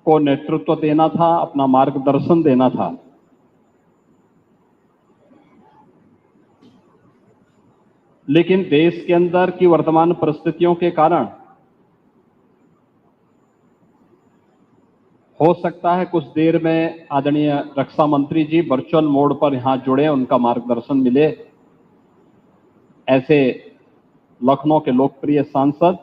को नेतृत्व देना था, अपना मार्गदर्शन देना था। लेकिन देश के अंदर की वर्तमान परिस्थितियों के कारण हो सकता है कुछ देर में आदरणीय रक्षा मंत्री जी वर्चुअल मोड पर यहां जुड़े, उनका मार्गदर्शन मिले। ऐसे लखनऊ के लोकप्रिय सांसद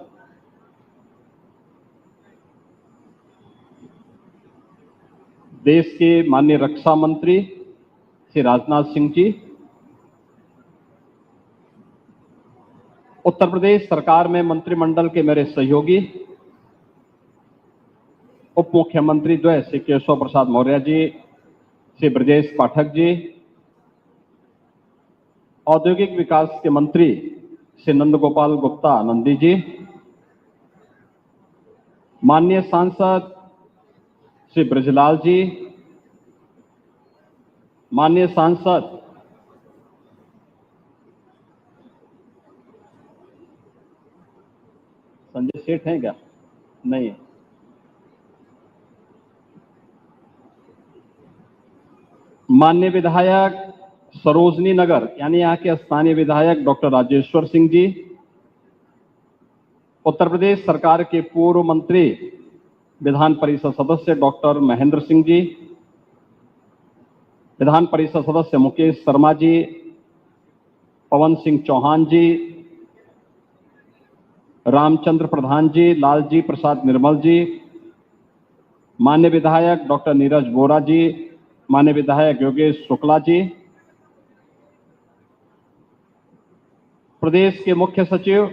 देश के माननीय रक्षा मंत्री श्री राजनाथ सिंह जी, उत्तर प्रदेश सरकार में मंत्रिमंडल के मेरे सहयोगी उप मुख्यमंत्री द्वय श्री केशव प्रसाद मौर्य जी, श्री ब्रजेश पाठक जी, औद्योगिक विकास के मंत्री श्री नंदगोपाल गुप्ता नंदी जी, माननीय सांसद श्री ब्रजलाल जी, माननीय सांसद संजय सेठ हैं क्या? नहीं है। माननीय विधायक सरोजनी नगर यानी यहाँ के स्थानीय विधायक डॉक्टर राजेश्वर सिंह जी, उत्तर प्रदेश सरकार के पूर्व मंत्री विधान परिषद सदस्य डॉक्टर महेंद्र सिंह जी, विधान परिषद सदस्य मुकेश शर्मा जी, पवन सिंह चौहान जी, रामचंद्र प्रधान जी, लालजी प्रसाद निर्मल जी, मान्य विधायक डॉक्टर नीरज बोरा जी, मान्य विधायक योगेश शुक्ला जी, प्रदेश के मुख्य सचिव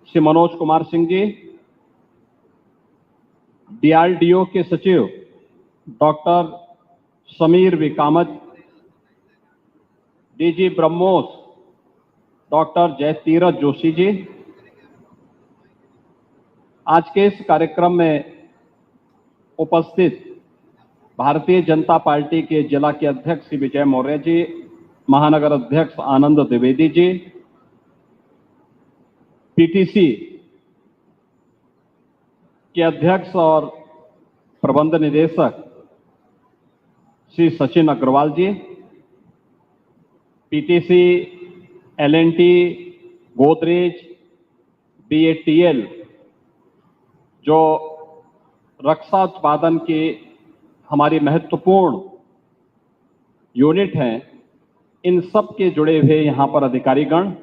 श्री मनोज कुमार सिंह जी, डीआरडीओ के सचिव doctor Sameer V Kamat, DG BrahMos doctor Jayatirtha Joshi ji, आज के इस कार्यक्रम में उपस्थित भारतीय जनता पार्टी के जिला के अध्यक्ष श्री विजय मौर्य जी, महानगर अध्यक्ष आनंद द्विवेदी जी, पीटीसी के अध्यक्ष और प्रबंध निदेशक श्री सचिन अग्रवाल जी, पीटीसी, एलएनटी, गोदरेज, बीएटीएल जो रक्षा उत्पादन की हमारी महत्वपूर्ण यूनिट हैं, इन सब के जुड़े हुए यहां पर अधिकारीगण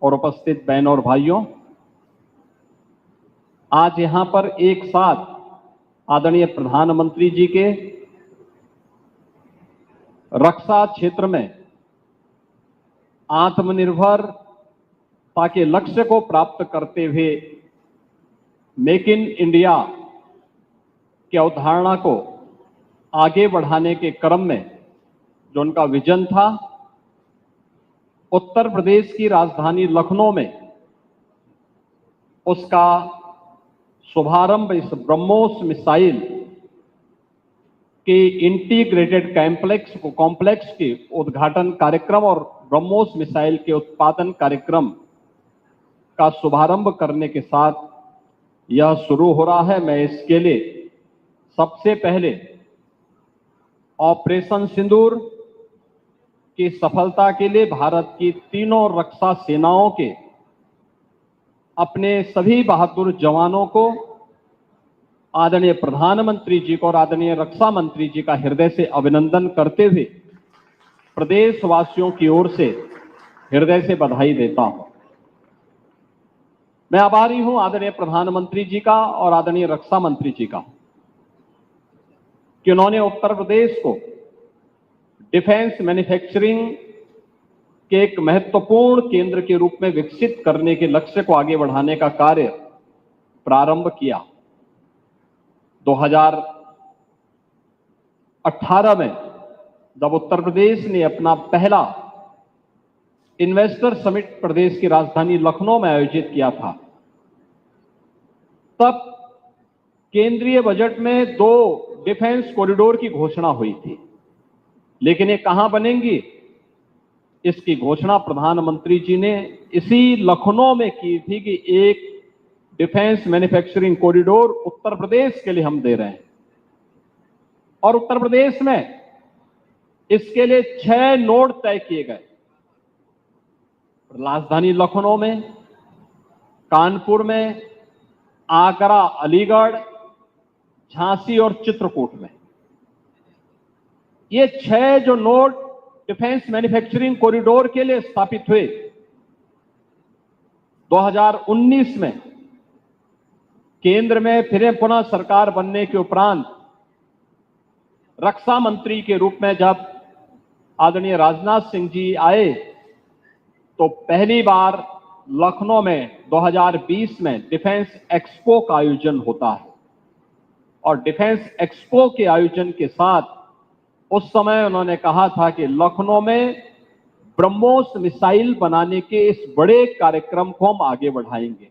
और उपस्थित बहन और भाइयों, आज यहां पर एक साथ आदरणीय प्रधानमंत्री जी के रक्षा क्षेत्र में आत्मनिर्भरता के लक्ष्य को प्राप्त करते हुए मेक इन इंडिया की अवधारणा को आगे बढ़ाने के क्रम में जो उनका विजन था, उत्तर प्रदेश की राजधानी लखनऊ में उसका शुभारंभ इस ब्रह्मोस मिसाइल के इंटीग्रेटेड कॉम्प्लेक्स के उद्घाटन कार्यक्रम और ब्रह्मोस मिसाइल के उत्पादन कार्यक्रम का शुभारंभ करने के साथ यह शुरू हो रहा है। मैं इसके लिए सबसे पहले ऑपरेशन सिंदूर की सफलता के लिए भारत की तीनों रक्षा सेनाओं के अपने सभी बहादुर जवानों को, आदरणीय प्रधानमंत्री जी को और आदरणीय रक्षा मंत्री जी का हृदय से अभिनंदन करते हुए प्रदेशवासियों की ओर से हृदय से बधाई देता हूं। मैं आभारी हूं आदरणीय प्रधानमंत्री जी का और आदरणीय रक्षा मंत्री जी का कि उन्होंने उत्तर प्रदेश को डिफेंस मैन्युफैक्चरिंग के एक महत्वपूर्ण केंद्र के रूप में विकसित करने के लक्ष्य को आगे बढ़ाने का कार्य प्रारंभ किया। 2018 में जब उत्तर प्रदेश ने अपना पहला इन्वेस्टर समिट प्रदेश की राजधानी लखनऊ में आयोजित किया था, तब केंद्रीय बजट में 2 डिफेंस कॉरिडोर की घोषणा हुई थी, लेकिन ये कहां बनेंगी, इसकी घोषणा प्रधानमंत्री जी ने इसी लखनऊ में की थी कि एक defence manufacturing corridor Uttar Pradesh के लिए हम दे रहे हैं। और उत्तर प्रदेश में इसके लिए 6 नोड तय किए गए। राजधानी लखनऊ में, कानपुर में, आगरा, अलीगढ़, झांसी और चित्रकूट में। ये 6 जो नोड डिफेंस मैन्युफैक्चरिंग कॉरिडोर के लिए स्थापित हुए 2019 में, केंद्र में फिर पुनः सरकार बनने के उपरांत रक्षा मंत्री के रूप में जब आदरणीय राजनाथ सिंह जी आए तो पहली बार लखनऊ में 2020 में डिफेंस एक्सपो का आयोजन होता है। और डिफेंस एक्सपो के आयोजन के साथ उस समय उन्होंने कहा था कि लखनऊ में ब्रह्मोस मिसाइल बनाने के इस बड़े कार्यक्रम को हम आगे बढ़ाएंगे।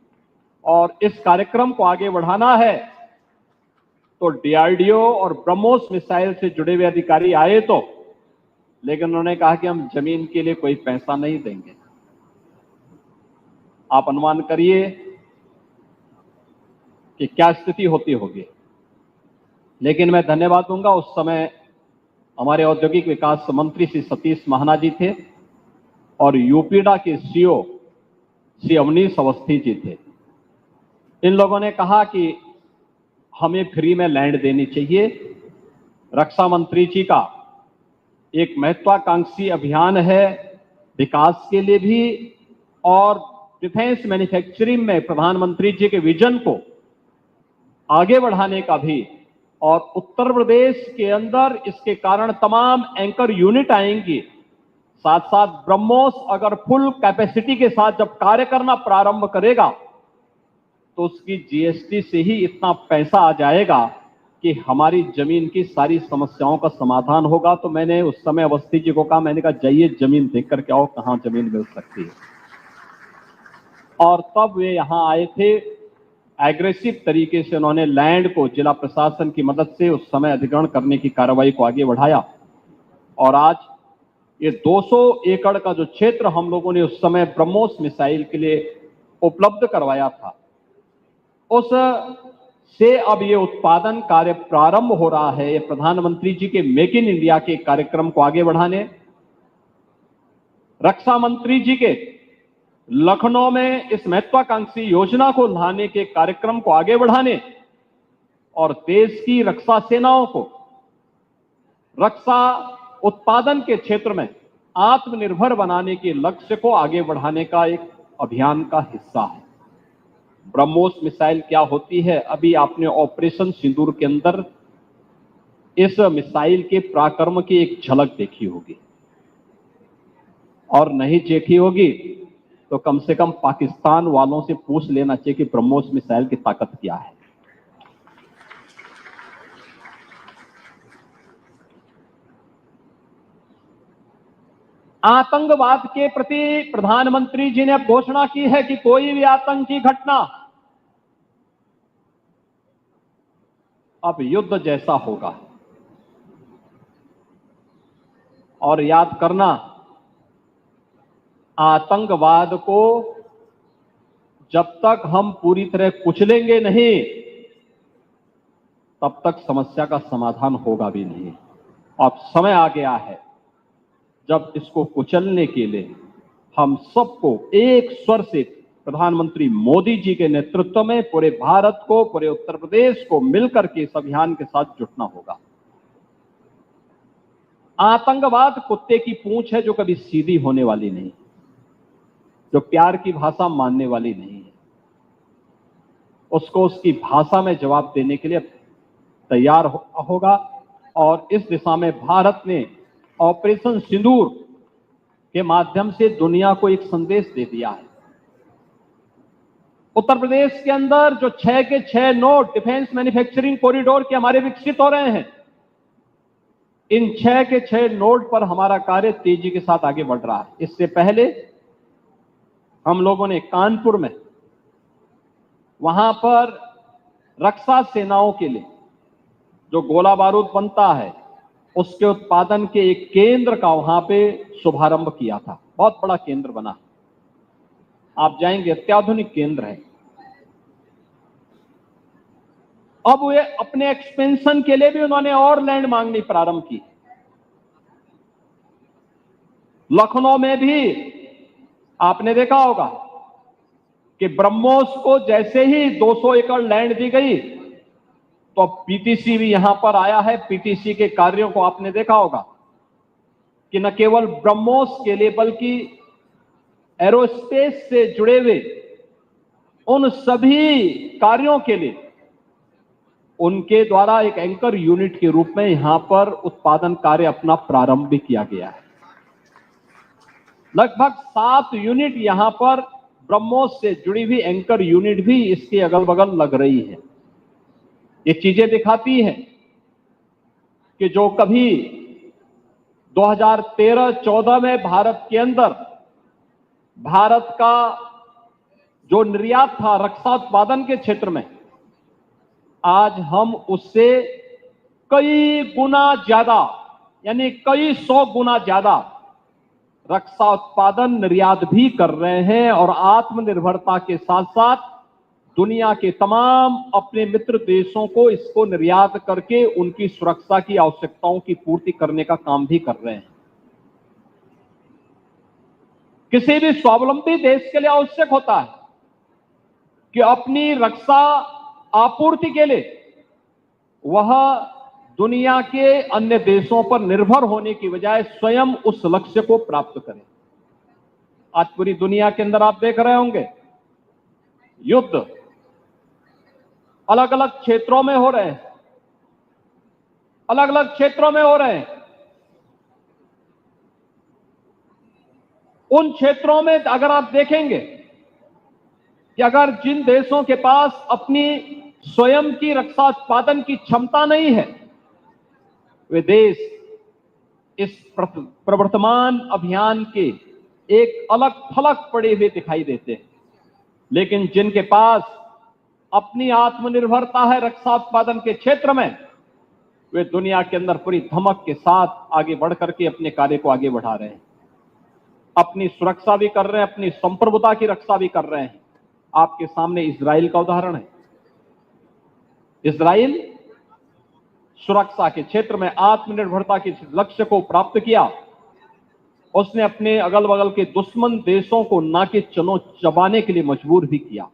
और इस कार्यक्रम को आगे बढ़ाना है तो डीआरडीओ और ब्रह्मोस मिसाइल से जुड़े हुए अधिकारी आए तो, लेकिन उन्होंने कहा कि हम जमीन के लिए कोई पैसा नहीं देंगे। आप अनुमान करिए कि क्या स्थिति होती होगी। लेकिन मैं धन्यवाद दूंगा, उस समय हमारे औद्योगिक विकास मंत्री श्री सतीश महाना जी थे और यूपीडा के सीओ श्री अवनीश अवस्थी जी थे। इन लोगों ने कहा कि हमें फ्री में लैंड देनी चाहिए। रक्षा मंत्री जी का एक महत्वाकांक्षी अभियान है विकास के लिए भी और डिफेंस मैन्युफैक्चरिंग में प्रधानमंत्री जी के विजन को आगे बढ़ाने का भी। और उत्तर प्रदेश के अंदर इसके कारण तमाम एंकर यूनिट आएंगी। साथ साथ ब्रह्मोस अगर फुल कैपेसिटी के साथ जब कार्य करना प्रारंभ करेगा तो उसकी जीएसटी से ही इतना पैसा आ जाएगा कि हमारी जमीन की सारी समस्याओं का समाधान होगा। तो मैंने उस समय अवस्थी जी को कहा, मैंने कहा जाइए जमीन देख करके आओ, कहां जमीन मिल सकती है। और तब वे यहां आए थे। एग्रेसिव तरीके से उन्होंने लैंड को जिला प्रशासन की मदद से उस समय अधिग्रहण करने की कार्रवाई को आगे बढ़ाया। और आज ये 200 एकड़ का जो क्षेत्र हम लोगों ने उस समय ब्रह्मोस मिसाइल के लिए उपलब्ध करवाया था, उस से अब ये उत्पादन कार्य प्रारंभ हो रहा है। ये प्रधानमंत्री जी के मेक इन इंडिया के कार्यक्रम को आगे बढ़ाने, रक्षा मंत्री जी के लखनऊ में इस महत्वाकांक्षी योजना को लाने के कार्यक्रम को आगे बढ़ाने और देश की रक्षा सेनाओं को रक्षा उत्पादन के क्षेत्र में आत्मनिर्भर बनाने के लक्ष्य को आगे बढ़ाने का एक अभियान का हिस्सा है। ब्रह्मोस मिसाइल क्या होती है, अभी आपने ऑपरेशन सिंदूर के अंदर इस मिसाइल के पराक्रम की एक झलक देखी होगी, और नहीं देखी होगी तो कम से कम पाकिस्तान वालों से पूछ लेना चाहिए कि ब्रह्मोस मिसाइल की ताकत क्या है। आतंकवाद के प्रति प्रधानमंत्री जी ने घोषणा की है कि कोई भी आतंकी घटना अब युद्ध जैसा होगा। और याद करना, आतंकवाद को जब तक हम पूरी तरह कुचलेंगे नहीं तब तक समस्या का समाधान होगा भी नहीं। अब समय आ गया है जब इसको कुचलने के लिए हम सबको एक स्वर से प्रधानमंत्री मोदी जी के नेतृत्व में पूरे भारत को, पूरे उत्तर प्रदेश को मिलकर के इस अभियान के साथ जुटना होगा। आतंकवाद कुत्ते की पूंछ है जो कभी सीधी होने वाली नहीं, जो प्यार की भाषा मानने वाली नहीं है। उसको उसकी भाषा में जवाब देने के लिए तैयार होगा। और इस दिशा में भारत ने ऑपरेशन सिंदूर के माध्यम से दुनिया को एक संदेश दे दिया है। उत्तर प्रदेश के अंदर जो 6 के 6 नोड डिफेंस मैन्युफैक्चरिंग कॉरिडोर के हमारे विकसित हो रहे हैं, इन 6 के 6 नोड पर हमारा कार्य तेजी के साथ आगे बढ़ रहा है। इससे पहले हम लोगों ने कानपुर में, वहां पर रक्षा सेनाओं के लिए जो गोला बारूद बनता है उसके उत्पादन के एक केंद्र का वहां पे शुभारंभ किया था। बहुत बड़ा केंद्र बना, आप जाएंगे, अत्याधुनिक केंद्र है। अब वे अपने एक्सपेंशन के लिए भी उन्होंने और लैंड मांगनी प्रारंभ की। लखनऊ में भी आपने देखा होगा कि ब्रह्मोस को जैसे ही 200 एकड़ लैंड दी गई तो पीटीसी भी यहां पर आया है। पीटीसी के कार्यों को आपने देखा होगा कि न केवल ब्रह्मोस के लिए बल्कि एरोस्पेस से जुड़े हुए उन सभी कार्यों के लिए उनके द्वारा एक एंकर यूनिट के रूप में यहां पर उत्पादन कार्य अपना प्रारंभ भी किया गया है। लगभग 7 यूनिट यहां पर ब्रह्मोस से जुड़ी हुई एंकर यूनिट भी इसके अगल बगल लग रही है। ये चीजें दिखाती है कि जो कभी 2013-14 में भारत के अंदर भारत का जो निर्यात था रक्षा उत्पादन के क्षेत्र में, आज हम उससे कई गुना ज्यादा यानी कई 100 गुना ज्यादा रक्षा उत्पादन निर्यात भी कर रहे हैं और आत्मनिर्भरता के साथ साथ दुनिया के तमाम अपने मित्र देशों को इसको निर्यात करके उनकी सुरक्षा की आवश्यकताओं की पूर्ति करने का काम भी कर रहे हैं। किसी भी स्वावलंबी देश के लिए आवश्यक होता है कि अपनी रक्षा आपूर्ति के लिए वह दुनिया के अन्य देशों पर निर्भर होने की बजाय स्वयं उस लक्ष्य को प्राप्त करे। आज पूरी दुनिया के अंदर आप देख रहे होंगे युद्ध अलग अलग क्षेत्रों में हो रहे हैं, अलग अलग क्षेत्रों में हो रहे हैं। उन क्षेत्रों में अगर आप देखेंगे कि अगर जिन देशों के पास अपनी स्वयं की रक्षा उत्पादन की क्षमता नहीं है, वे देश इस प्रवर्तमान अभियान के एक अलग थलग पड़े हुए दिखाई देते हैं। लेकिन जिनके पास अपनी आत्मनिर्भरता है रक्षा उत्पादन के क्षेत्र में, वे दुनिया के अंदर पूरी धमक के साथ आगे बढ़ करके अपने कार्य को आगे बढ़ा रहे हैं, अपनी सुरक्षा भी कर रहे हैं, अपनी संप्रभुता की रक्षा भी कर रहे हैं। आपके सामने इजराइल का उदाहरण है। इजराइल सुरक्षा के क्षेत्र में आत्मनिर्भरता के लक्ष्य को प्राप्त किया। उसने अपने अगल बगल के दुश्मन देशों को नाके चनो चबाने के लिए मजबूर भी किया।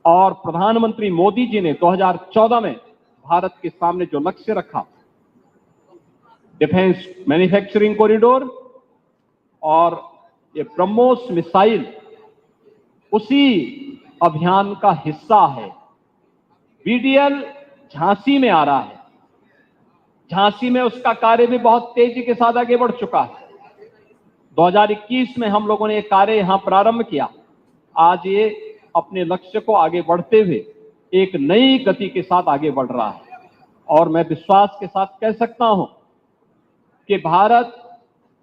और प्रधानमंत्री मोदी जी ने 2014 में भारत के सामने जो लक्ष्य रखा, डिफेंस मैन्युफैक्चरिंग कॉरिडोर और ये ब्रह्मोस मिसाइल उसी अभियान का हिस्सा है। बीडीएल झांसी में आ रहा है। झांसी में उसका कार्य भी बहुत तेजी के साथ आगे बढ़ चुका है। 2021 में हम लोगों ने ये कार्य यहां प्रारंभ किया। आज ये अपने लक्ष्य को आगे बढ़ते हुए एक नई गति के साथ आगे बढ़ रहा है। और मैं विश्वास के साथ कह सकता हूं कि भारत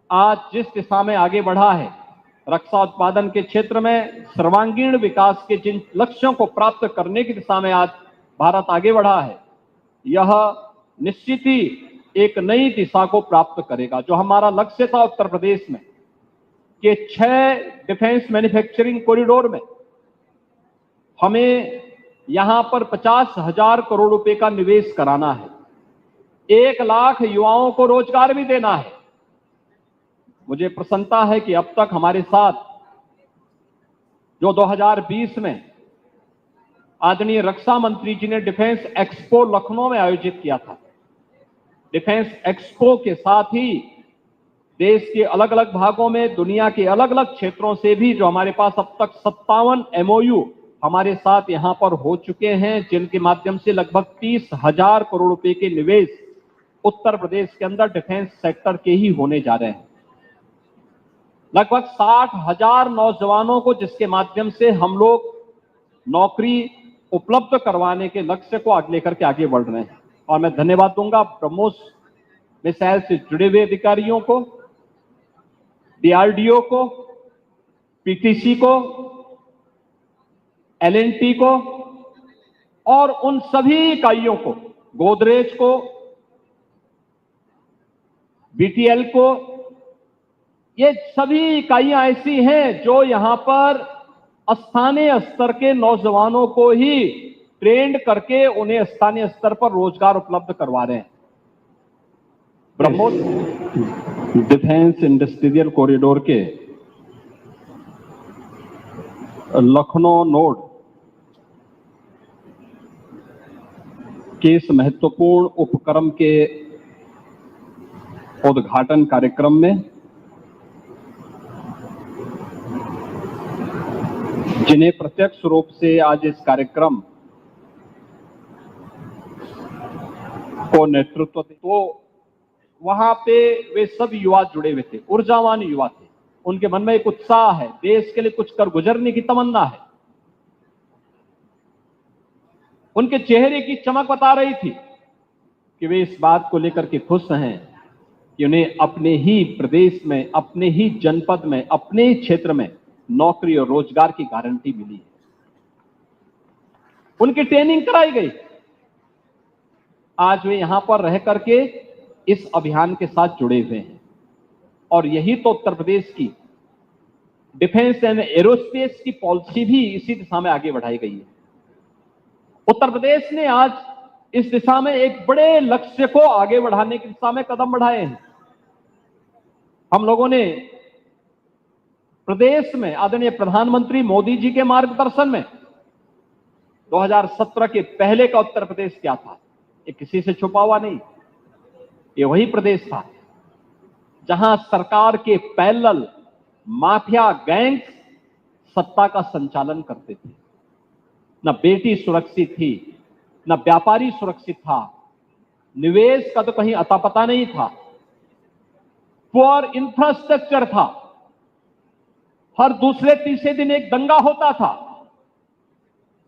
आज जिस दिशा में आगे बढ़ा है, रक्षा उत्पादन के क्षेत्र में सर्वांगीण विकास के जिन लक्ष्यों को प्राप्त करने की दिशा में आज भारत आगे बढ़ा है, यह निश्चित ही एक नई दिशा को प्राप्त करेगा। जो हमारा लक्ष्य था उत्तर प्रदेश में कि 6 डिफेंस मैन्युफैक्चरिंग कॉरिडोर में हमें यहां पर 50,000 करोड़ रुपए का निवेश कराना है, 1 लाख युवाओं को रोजगार भी देना है। मुझे प्रसन्नता है कि अब तक हमारे साथ जो 2020 में आदरणीय रक्षा मंत्री जी ने डिफेंस एक्सपो लखनऊ में आयोजित किया था, डिफेंस एक्सपो के साथ ही देश के अलग अलग भागों में दुनिया के अलग अलग क्षेत्रों से भी जो हमारे पास अब तक 57 MOU हमारे साथ यहां पर हो चुके हैं, जिनके माध्यम से लगभग 30,000 करोड़ रुपए के निवेश उत्तर प्रदेश के अंदर डिफेंस सेक्टर के ही होने जा रहे हैं। लगभग 60,000 नौजवानों को जिसके माध्यम से हम लोग नौकरी उपलब्ध करवाने के लक्ष्य को आगे लेकर के आगे बढ़ रहे हैं। और मैं धन्यवाद दूंगा ब्रह्मोस मिसाइल से जुड़े हुए अधिकारियों को, DRDO को, PTC को, L&T को और उन सभी इकाइयों को, गोदरेज को, BTL को। ये सभी इकाइयां ऐसी हैं जो यहां पर स्थानीय स्तर के नौजवानों को ही ट्रेंड करके उन्हें स्थानीय स्तर पर रोजगार उपलब्ध करवा रहे हैं। ब्रह्मोस डिफेंस इंडस्ट्रियल कॉरिडोर के लखनऊ नोड के इस महत्वपूर्ण उपक्रम के उद्घाटन कार्यक्रम में जिन्हें प्रत्यक्ष रूप से आज इस कार्यक्रम को नेतृत्व तो वहां पे वे सब युवा जुड़े हुए थे, ऊर्जावान युवा थे। उनके मन में एक उत्साह है, देश के लिए कुछ कर गुजरने की तमन्ना है। उनके चेहरे की चमक बता रही थी कि वे इस बात को लेकर के खुश हैं कि उन्हें अपने ही प्रदेश में, अपने ही जनपद में, अपने ही क्षेत्र में नौकरी और रोजगार की गारंटी मिली है। उनकी ट्रेनिंग कराई गई। आज वे यहां पर रह करके इस अभियान के साथ जुड़े हुए हैं और यही तो उत्तर प्रदेश की डिफेंस एंड एरोस्पेस की पॉलिसी भी इसी दिशा में आगे बढ़ाई गई है। उत्तर प्रदेश ने आज इस दिशा में एक बड़े लक्ष्य को आगे बढ़ाने की दिशा में कदम बढ़ाए हैं। हम लोगों ने प्रदेश में आदरणीय प्रधानमंत्री मोदी जी के मार्गदर्शन में 2017 के पहले का उत्तर प्रदेश क्या था, ये किसी से छुपा हुआ नहीं। ये वही प्रदेश था जहां सरकार के पैरेलल माफिया गैंग्स सत्ता का संचालन करते थे। न बेटी सुरक्षित थी, न व्यापारी सुरक्षित था, निवेश का तो कहीं अता पता नहीं था, पुअर इंफ्रास्ट्रक्चर था, हर दूसरे तीसरे दिन एक दंगा होता था,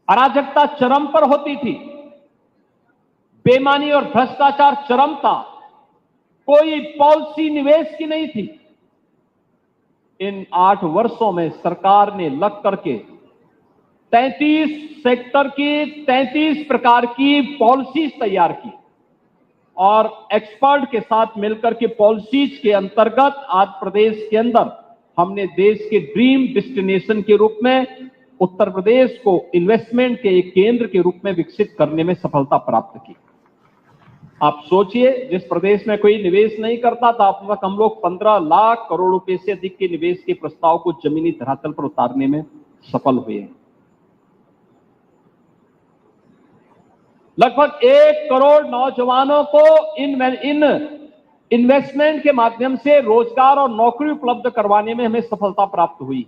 अराजकता चरम पर होती थी, बेईमानी और भ्रष्टाचार चरम था, कोई पॉलिसी निवेश की नहीं थी। इन 8 वर्षों में सरकार ने लग करके 33 सेक्टर की 33 प्रकार की पॉलिसीज तैयार की और एक्सपर्ट के साथ मिलकर के पॉलिसीज के अंतर्गत आज प्रदेश के अंदर हमने देश के ड्रीम डेस्टिनेशन के रूप में उत्तर प्रदेश को इन्वेस्टमेंट के एक केंद्र के रूप में विकसित करने में सफलता प्राप्त की। आप सोचिए, जिस प्रदेश में कोई निवेश नहीं करता था, अब तक हम लोग 15 लाख करोड़ रुपए से अधिक के निवेश के प्रस्ताव को जमीनी धरातल पर उतारने में सफल हुए हैं। लगभग 1 करोड़ नौजवानों को इन इन्वेस्टमेंट के माध्यम से रोजगार और नौकरी उपलब्ध करवाने में हमें सफलता प्राप्त हुई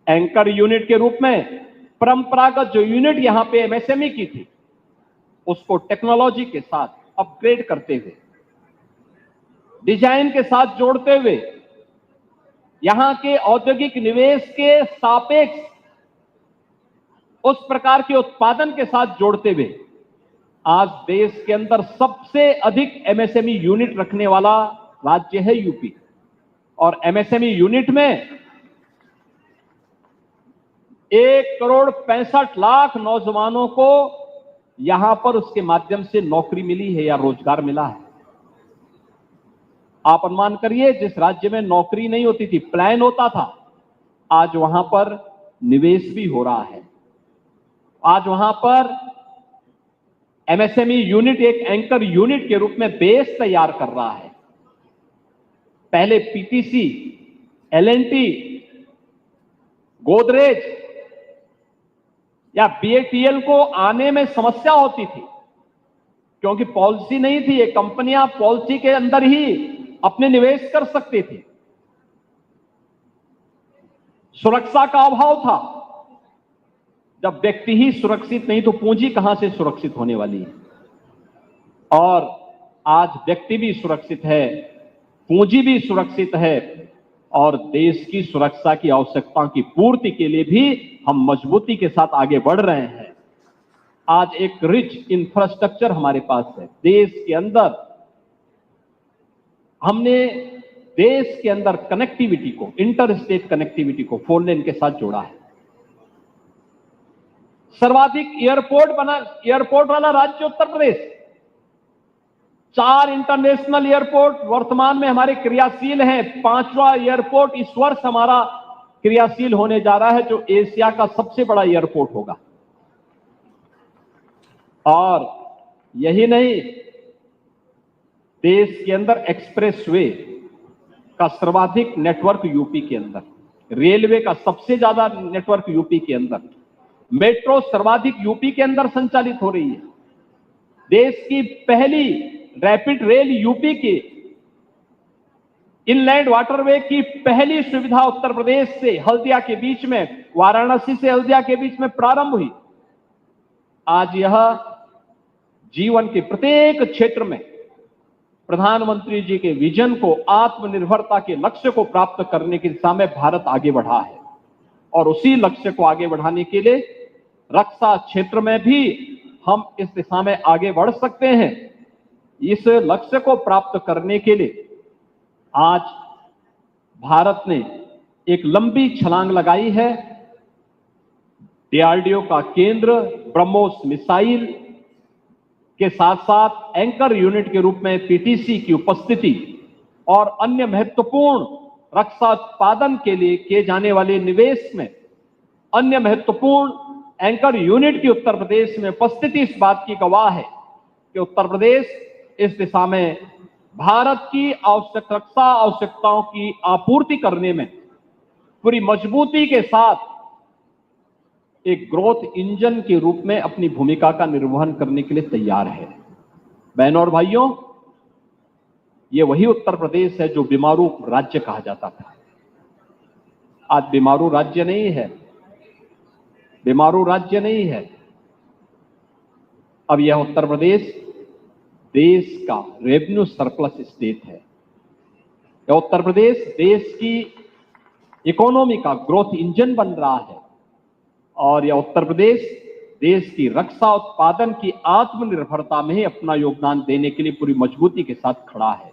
है। एंकर यूनिट के रूप में परंपरागत जो यूनिट यहां पे एमएसएमई की थी, उसको टेक्नोलॉजी के साथ अपग्रेड करते हुए, डिजाइन के साथ जोड़ते हुए, यहां के औद्योगिक निवेश के सापेक्ष उस प्रकार के उत्पादन के साथ जोड़ते हुए आज देश के अंदर सबसे अधिक एमएसएमई यूनिट रखने वाला राज्य है यूपी। और एमएसएमई यूनिट में 1 करोड़ 65 लाख नौजवानों को यहां पर उसके माध्यम से नौकरी मिली है या रोजगार मिला है। आप अनुमान करिए, जिस राज्य में नौकरी नहीं होती थी, प्लान होता था, आज वहां पर निवेश भी हो रहा है। आज वहां पर एमएसएमई यूनिट एक एंकर यूनिट के रूप में बेस तैयार कर रहा है। पहले पीटीसी, एलएनटी, गोदरेज या बीएटीएल को आने में समस्या होती थी क्योंकि पॉलिसी नहीं थी। ये कंपनियां पॉलिसी के अंदर ही अपने निवेश कर सकती थी। सुरक्षा का अभाव था। जब व्यक्ति ही सुरक्षित नहीं तो पूंजी कहां से सुरक्षित होने वाली है। और आज व्यक्ति भी सुरक्षित है, पूंजी भी सुरक्षित है और देश की सुरक्षा की आवश्यकताओं की पूर्ति के लिए भी हम मजबूती के साथ आगे बढ़ रहे हैं। आज एक रिच इंफ्रास्ट्रक्चर हमारे पास है। देश के अंदर हमने देश के अंदर कनेक्टिविटी को, इंटर स्टेट कनेक्टिविटी को 4 लेन के साथ जोड़ा है। सर्वाधिक एयरपोर्ट वाला राज्य उत्तर प्रदेश। 4 इंटरनेशनल एयरपोर्ट वर्तमान में हमारे क्रियाशील हैं। 5वां एयरपोर्ट इस वर्ष हमारा क्रियाशील होने जा रहा है, जो एशिया का सबसे बड़ा एयरपोर्ट होगा। और यही नहीं, देश के अंदर एक्सप्रेसवे का सर्वाधिक नेटवर्क यूपी के अंदर, रेलवे का सबसे ज्यादा नेटवर्क यूपी के अंदर, मेट्रो सर्वाधिक यूपी के अंदर संचालित हो रही है। देश की पहली रैपिड रेल यूपी की, इनलैंड वाटरवे की पहली सुविधा उत्तर प्रदेश से हल्दिया के बीच में, वाराणसी से हल्दिया के बीच में प्रारंभ हुई। आज यह जीवन के प्रत्येक क्षेत्र में प्रधानमंत्री जी के विजन को, आत्मनिर्भरता के लक्ष्य को प्राप्त करने की दिशा में भारत आगे बढ़ा है। और उसी लक्ष्य को आगे बढ़ाने के लिए रक्षा क्षेत्र में भी हम इस दिशा में आगे बढ़ सकते हैं। इस लक्ष्य को प्राप्त करने के लिए आज भारत ने एक लंबी छलांग लगाई है। डीआरडीओ का केंद्र ब्रह्मोस मिसाइल के साथ साथ एंकर यूनिट के रूप में पीटीसी की उपस्थिति और अन्य महत्वपूर्ण रक्षा उत्पादन के लिए किए जाने वाले निवेश में अन्य महत्वपूर्ण एंकर यूनिट की उत्तर प्रदेश में उपस्थिति इस बात की गवाह है कि उत्तर प्रदेश इस दिशा में भारत की रक्षा आवश्यकताओं की आपूर्ति करने में पूरी मजबूती के साथ एक ग्रोथ इंजन के रूप में अपनी भूमिका का निर्वहन करने के लिए तैयार है। बहनों और भाइयों, ये वही उत्तर प्रदेश है जो बीमारू राज्य कहा जाता था। आज बीमारू राज्य नहीं है, बीमारू राज्य नहीं है। अब यह उत्तर प्रदेश देश का रेवेन्यू सरप्लस स्टेट है। यह उत्तर प्रदेश देश की इकोनॉमी का ग्रोथ इंजन बन रहा है और यह उत्तर प्रदेश देश की रक्षा उत्पादन की आत्मनिर्भरता में ही अपना योगदान देने के लिए पूरी मजबूती के साथ खड़ा है।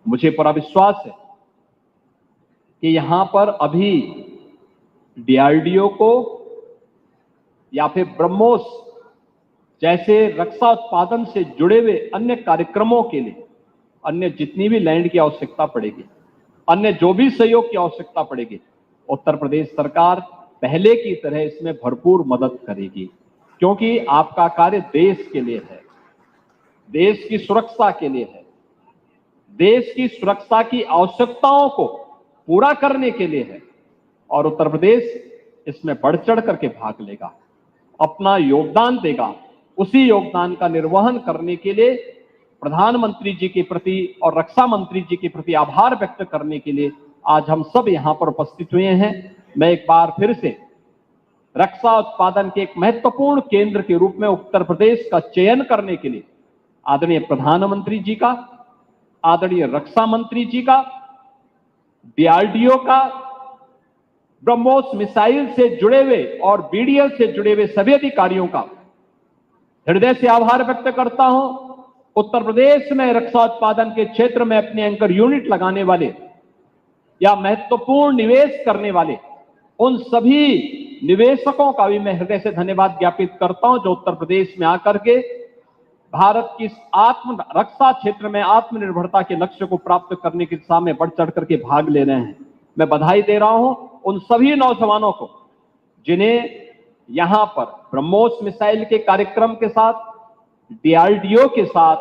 मुझे पूरा विश्वास है कि यहां पर अभी डीआरडीओ को या फिर ब्रह्मोस जैसे रक्षा उत्पादन से जुड़े हुए अन्य कार्यक्रमों के लिए अन्य जितनी भी लैंड की आवश्यकता पड़ेगी, अन्य जो भी सहयोग की आवश्यकता पड़ेगी, उत्तर प्रदेश सरकार पहले की तरह इसमें भरपूर मदद करेगी। क्योंकि आपका कार्य देश के लिए है, देश की सुरक्षा के लिए है, देश की सुरक्षा की आवश्यकताओं को पूरा करने के लिए है और उत्तर प्रदेश इसमें बढ़ चढ़ करके भाग लेगा, अपना योगदान देगा। उसी योगदान का निर्वहन करने के लिए प्रधानमंत्री जी के प्रति और रक्षा मंत्री जी के प्रति आभार व्यक्त करने के लिए आज हम सब यहां पर उपस्थित हुए हैं। मैं एक बार फिर से रक्षा उत्पादन के एक महत्वपूर्ण केंद्र के रूप में उत्तर प्रदेश का चयन करने के लिए आदरणीय प्रधानमंत्री जी का, आदरणीय रक्षा मंत्री जी का, डीआरडीओ का, ब्रह्मोस मिसाइल से जुड़े हुए और बीडीएल से जुड़े हुए सभी अधिकारियों का हृदय से आभार व्यक्त करता हूं। उत्तर प्रदेश में रक्षा उत्पादन के क्षेत्र में अपने एंकर यूनिट लगाने वाले या महत्वपूर्ण निवेश करने वाले उन सभी निवेशकों का भी मैं हृदय से धन्यवाद ज्ञापित करता हूं जो उत्तर प्रदेश में आकर के भारत की रक्षा क्षेत्र में आत्मनिर्भरता के लक्ष्य को प्राप्त करने की दिशा में बढ़ चढ़ करके भाग ले रहे हैं। मैं बधाई दे रहा हूं उन सभी नौजवानों को जिन्हें यहां पर ब्रह्मोस मिसाइल के कार्यक्रम के साथ, डीआरडीओ के साथ,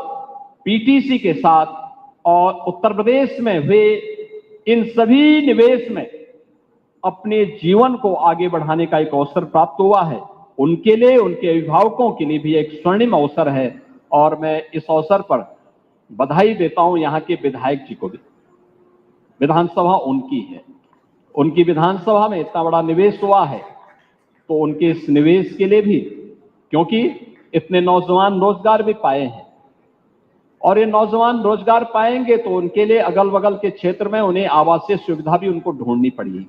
पीटीसी के साथ और उत्तर प्रदेश में हुए इन सभी निवेश में अपने जीवन को आगे बढ़ाने का एक अवसर प्राप्त हुआ है। उनके लिए, उनके अभिभावकों के लिए भी एक स्वर्णिम अवसर है और मैं इस अवसर पर बधाई देता हूं यहां के विधायक जी को भी। विधानसभा उनकी है, उनकी विधानसभा में इतना बड़ा निवेश हुआ है तो उनके इस निवेश के लिए भी, क्योंकि इतने नौजवान रोजगार भी पाए हैं और ये नौजवान रोजगार पाएंगे तो उनके लिए अगल बगल के क्षेत्र में उन्हें आवासीय सुविधा भी उनको ढूंढनी पड़ेगी,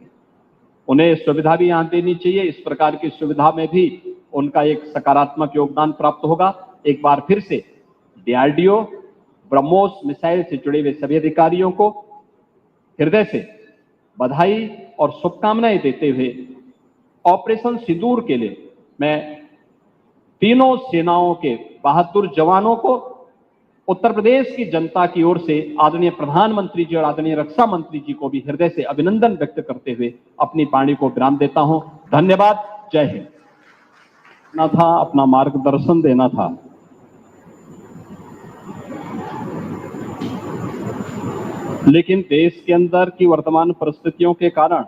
उन्हें सुविधा भी यहां देनी चाहिए। इस प्रकार की सुविधा में भी उनका एक सकारात्मक योगदान प्राप्त होगा। एक बार फिर से डीआरडीओ, ब्रह्मोस मिसाइल से जुड़े हुए सभी अधिकारियों को हृदय से बधाई और शुभकामनाएं देते हुए ऑपरेशन सिंदूर के लिए मैं तीनों सेनाओं के बहादुर जवानों को उत्तर प्रदेश की जनता की ओर से आदरणीय प्रधानमंत्री जी और आदरणीय रक्षा मंत्री जी को भी हृदय से अभिनंदन व्यक्त करते हुए अपनी वाणी को विराम देता हूं। धन्यवाद। जय हिंद। ना था, अपना मार्गदर्शन देना था। लेकिन देश के अंदर की वर्तमान परिस्थितियों के कारण